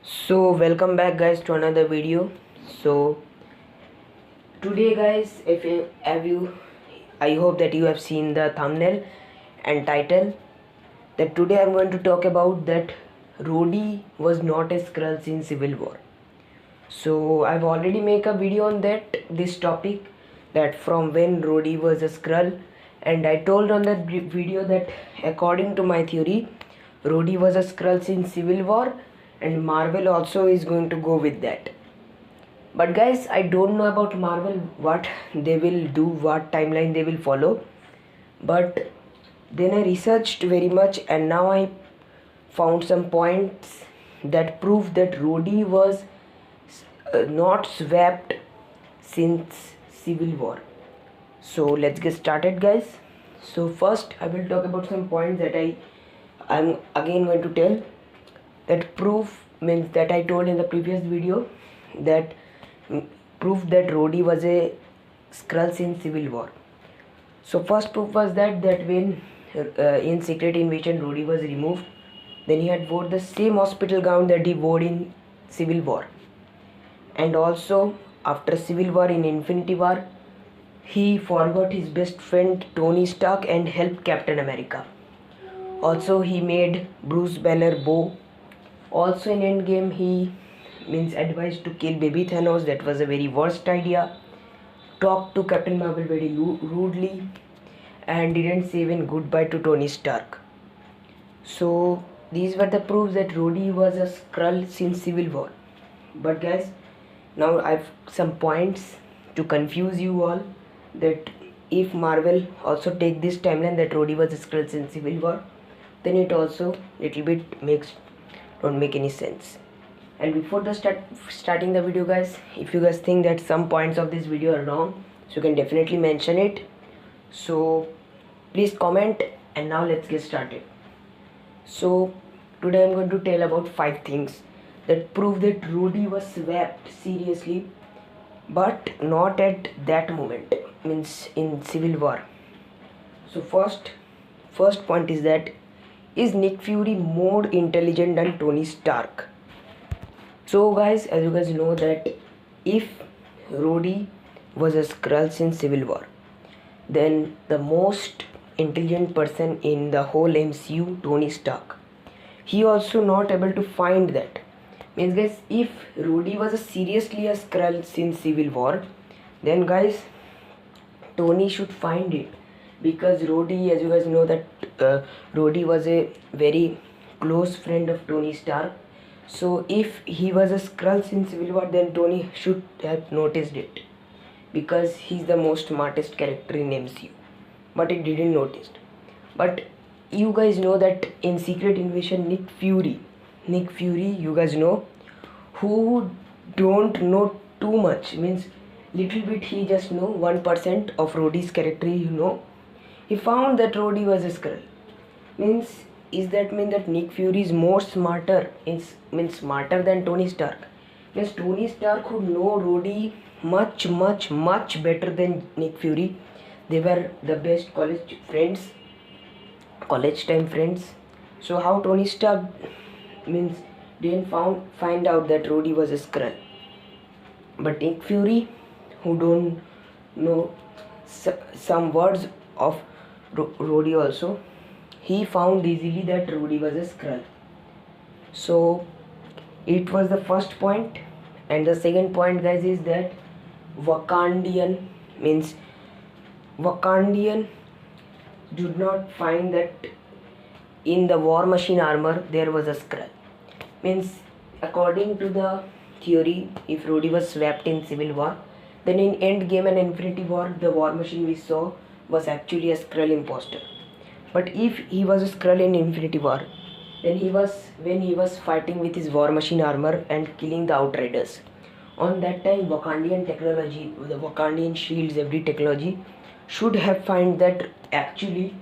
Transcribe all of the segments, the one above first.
So welcome back guys to another video. So today guys, if you have you I hope that you have seen the thumbnail and title, that today I'm going to talk about that Rhodey was not a Skrull in Civil War. So I've already made a video on this topic, that from when Rhodey was a Skrull, and I told on that video that according to my theory Rhodey was a Skrull in Civil War, and Marvel also is going to go with that. But guys, I don't know about Marvel, what they will do, what timeline they will follow. But then I researched very much, and now I found some points that prove that Rhodey was not swapped since Civil War. So let's get started guys. So first I will talk about some points that I'm again going to tell, that proof means that I told in the previous video, that proof that Rhodey was a Skrull in Civil War. So first proof was that when in Secret Invasion Rhodey was removed, then he had wore the same hospital gown that he wore in Civil War. And also after Civil War, in Infinity War, he forgot his best friend Tony Stark and helped Captain America. Also he made Bruce Banner bow. Also in Endgame he advised to kill baby Thanos. That was a very worst idea. Talked to Captain Marvel very rudely, and didn't say even goodbye to Tony Stark. So these were the proofs that Rhodey was a Skrull since Civil War. But guys, now I've some points to confuse you all, that if Marvel also take this timeline that Rhodey was a Skrull since Civil War, then it also little bit don't make any sense. And before the starting the video guys, if you guys think that some points of this video are wrong, so you can definitely mention it. So please comment, and now let's get started. So today I'm going to tell about 5 things that prove that Rhodey was swapped seriously, but not at that moment, means in Civil War. So first point is that, is Nick Fury more intelligent than Tony Stark? So guys, as you guys know that if Rhodey was a Skrull in Civil War, then the most intelligent person in the whole MCU, Tony Stark, he also not able to find that. Means guys, if Rhodey was seriously a Skrull in Civil War, then guys Tony should find it, because Rhodey, as you guys know that Rhodey was a very close friend of Tony Stark. So if he was a Skrull in Civil War, then Tony should have noticed it, because he's the most smartest character in MCU, but he didn't notice. But you guys know that in Secret Invasion, Nick Fury, you guys know, who don't know too much, means little bit, he just know 1% of Rhodey's character, he found that Rhodey was a Skrull. Is that mean that Nick Fury is more smarter, smarter than Tony Stark? Means Tony Stark would know Rhodey much better than Nick Fury. They were the best college time friends. So how Tony Stark didn't find out that Rhodey was a Skrull? But Nick Fury, who don't know some words of Rhodey also, he found easily that Rhodey was a Skrull. So it was the first point. And the second point guys is that Wakandian did not find that in the War Machine armor there was a Skrull. According to the theory, if Rhodey was swapped in Civil War, then in Endgame and Infinity War, the War Machine we saw was actually a Skrull imposter. But if he was a Skrull in Infinity War, then when he was fighting with his War Machine armor and killing the Outriders, on that time Wakandian technology, the Wakandian shields, every technology should have found that actually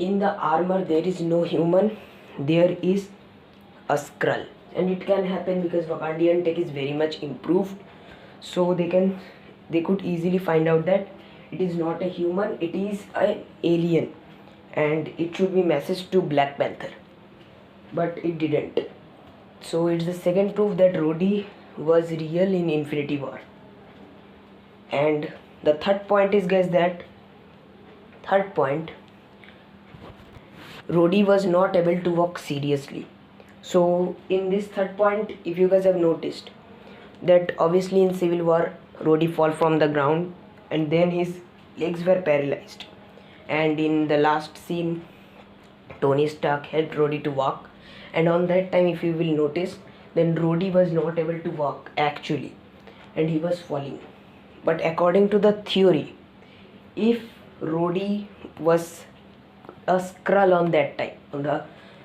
in the armor there is no human, there is a Skrull. And it can happen because Wakandian tech is very much improved, so they could easily find out that it is not a human, it is an alien, and it should be messaged to Black Panther, but it didn't. So it's the second proof that Rhodey was real in Infinity War. And the third point is, guys, that third point, Rhodey was not able to walk seriously. So in this third point, if you guys have noticed, that obviously in Civil War, Rhodey fall from the ground and then his legs were paralyzed. And in the last scene, Tony Stark helped Rhodey to walk. And on that time, if you will notice, then Rhodey was not able to walk actually, and he was falling. But according to the theory, if Rhodey was a Skrull on that time, on the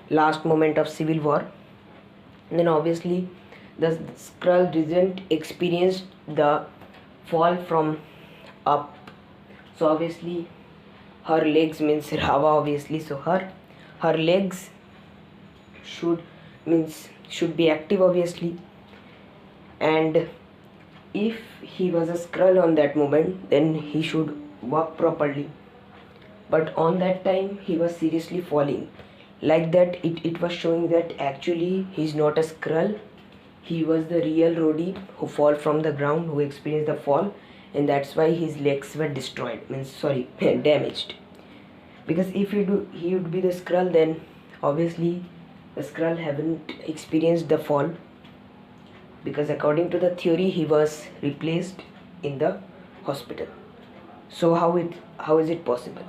last moment of Civil War, then obviously the Skrull didn't experience the fall from up. So obviously her legs means Rava obviously, so her legs should be active obviously. And if he was a Skrull on that moment, then he should walk properly. But on that time he was seriously falling. Like that, it was showing that actually he's not a Skrull. He was the real Rhodey who fall from the ground, who experienced the fall, and that's why his legs were destroyed, damaged. Because if he would be the Skrull, then obviously the Skrull haven't experienced the fall, because according to the theory he was replaced in the hospital. So how is it possible?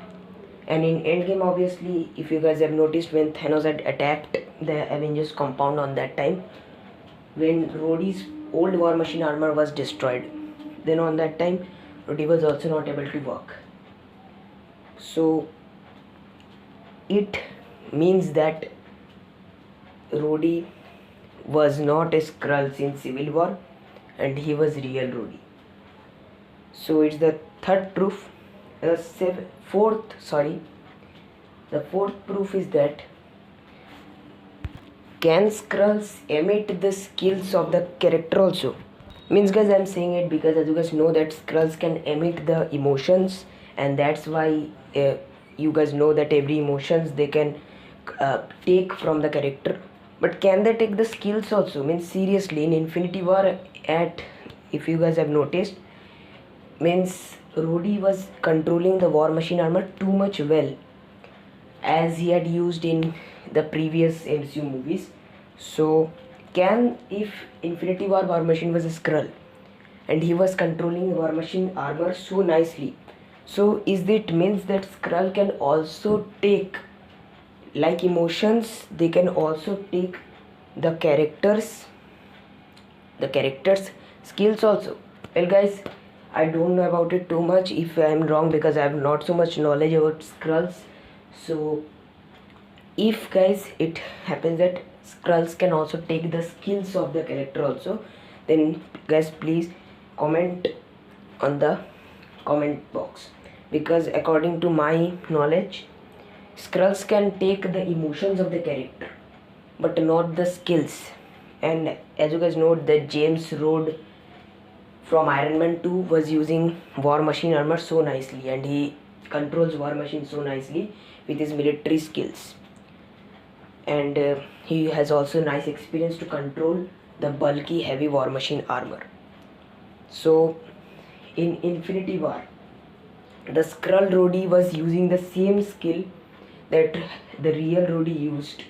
And in Endgame, obviously, if you guys have noticed, when Thanos had attacked the Avengers compound on that time, when Rhodey's old War Machine armor was destroyed, then on that time Rhodey was also not able to walk. So it means that Rhodey was not a Skrull in Civil War, and he was real Rhodey. So it's the third proof. The fourth proof is that, can Skrulls emit the skills of the character also? Means, guys, I'm saying it because as you guys know that Skrulls can emit the emotions, and that's why you guys know that every emotions they can take from the character. But can they take the skills also? Means seriously, in Infinity War, if you guys have noticed, means Rhodey was controlling the War Machine armor too much well, as he had used in the previous MCU movies. So if Infinity War Machine was a Skrull and he was controlling the War Machine armor so nicely, so is it means that Skrull can also take like emotions, they can also take the characters skills also? Well, guys, I don't know about it too much. If I am wrong, because I have not so much knowledge about Skrulls. So if, guys, it happens that Skrulls can also take the skills of the character also, then guys please comment on the comment box, because according to my knowledge, Skrulls can take the emotions of the character but not the skills. And as you guys know that James Rhodes from Iron Man 2 was using War Machine armor so nicely, and he controls War Machine so nicely with his military skills. And he has also nice experience to control the bulky heavy War Machine armor. So in Infinity War, the Skrull Rhodey was using the same skill that the real Rhodey used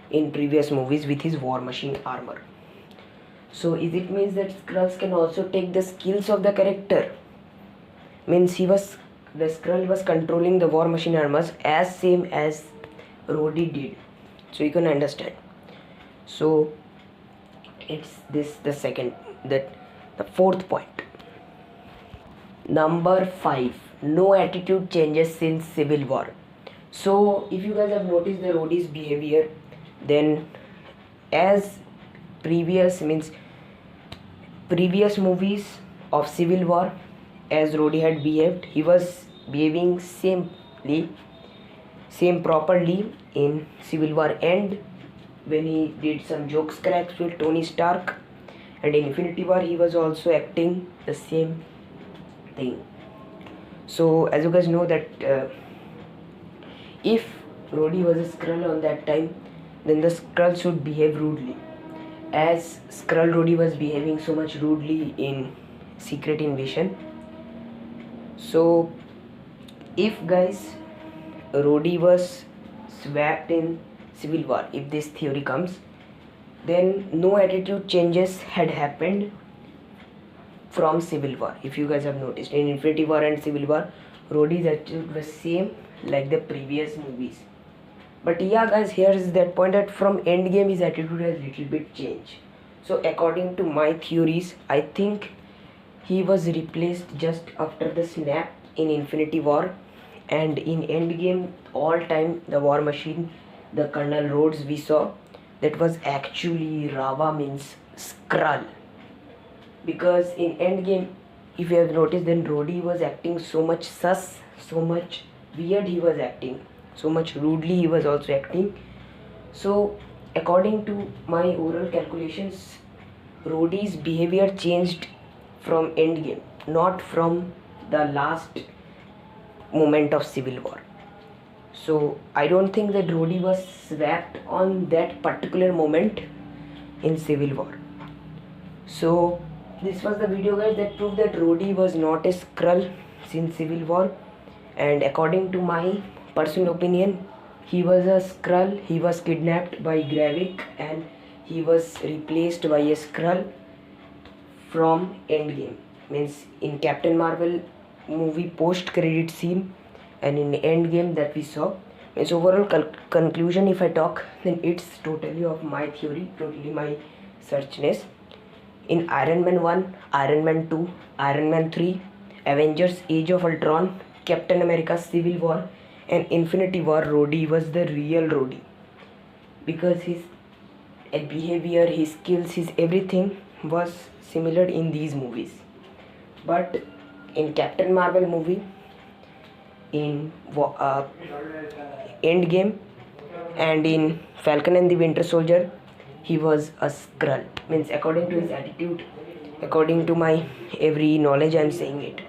in previous movies with his War Machine armor. So is it means that Skrulls can also take the skills of the character? Means the Skrull was controlling the War Machine armors as same as Rhodey did. So you can understand. So it's the fourth point. Number 5. No attitude changes since Civil War. So if you guys have noticed the Rhodey's behavior, then as previous movies of Civil War, as Rhodey had behaved, he was behaving same properly in Civil War end, when he did some jokes cracks with Tony Stark, and in Infinity War he was also acting the same thing. So as you guys know that if Rhodey was a Skrull on that time, then the Skrull should behave rudely. as Skrull Rhodey was behaving so much rudely in Secret Invasion. So if guys Rhodey was swapped in Civil War, if this theory comes, then no attitude changes had happened from Civil War. If you guys have noticed, in Infinity War and Civil War, Rhodey's attitude was same like the previous movies. But yeah guys, here is that point that from Endgame his attitude has little bit changed. So according to my theories, I think he was replaced just after the snap in Infinity War, and in Endgame all time the war machine, the Colonel Rhodes we saw, that was actually Rava, means Skrull. Because in Endgame, if you have noticed, then Rhodey was acting so much sus, so much weird he was acting, so much rudely he was also acting. So according to my overall calculations, Rhodey's behavior changed from Endgame, not from the last moment of Civil War. So I don't think that Rhodey was swapped on that particular moment in Civil War. So this was the video guys that proved that Rhodey was not a Skrull since Civil War, and according to my personal opinion, he was a Skrull. He was kidnapped by Gravik and he was replaced by a Skrull from Endgame, means in Captain Marvel movie post credit scene and in Endgame that we saw. Means overall conclusion if I talk, then it's totally of my theory, totally my searchness. In Iron Man 1, Iron Man 2, Iron Man 3, Avengers Age of Ultron, Captain America Civil War and Infinity War, Rhodey was the real Rhodey. Because his behavior, his skills, his everything was similar in these movies. But in Captain Marvel movie, in Endgame and in Falcon and the Winter Soldier, he was a Skrull. Means according to his attitude, according to my every knowledge, I am saying it.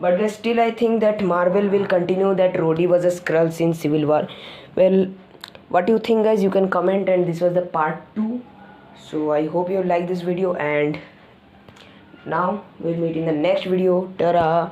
But still I think that Marvel will continue that Rhodey was a Skrull since Civil War. Well, what do you think guys? You can comment, and this was the part 2. So I hope you like this video, and now we'll meet in the next video. Ta-ra!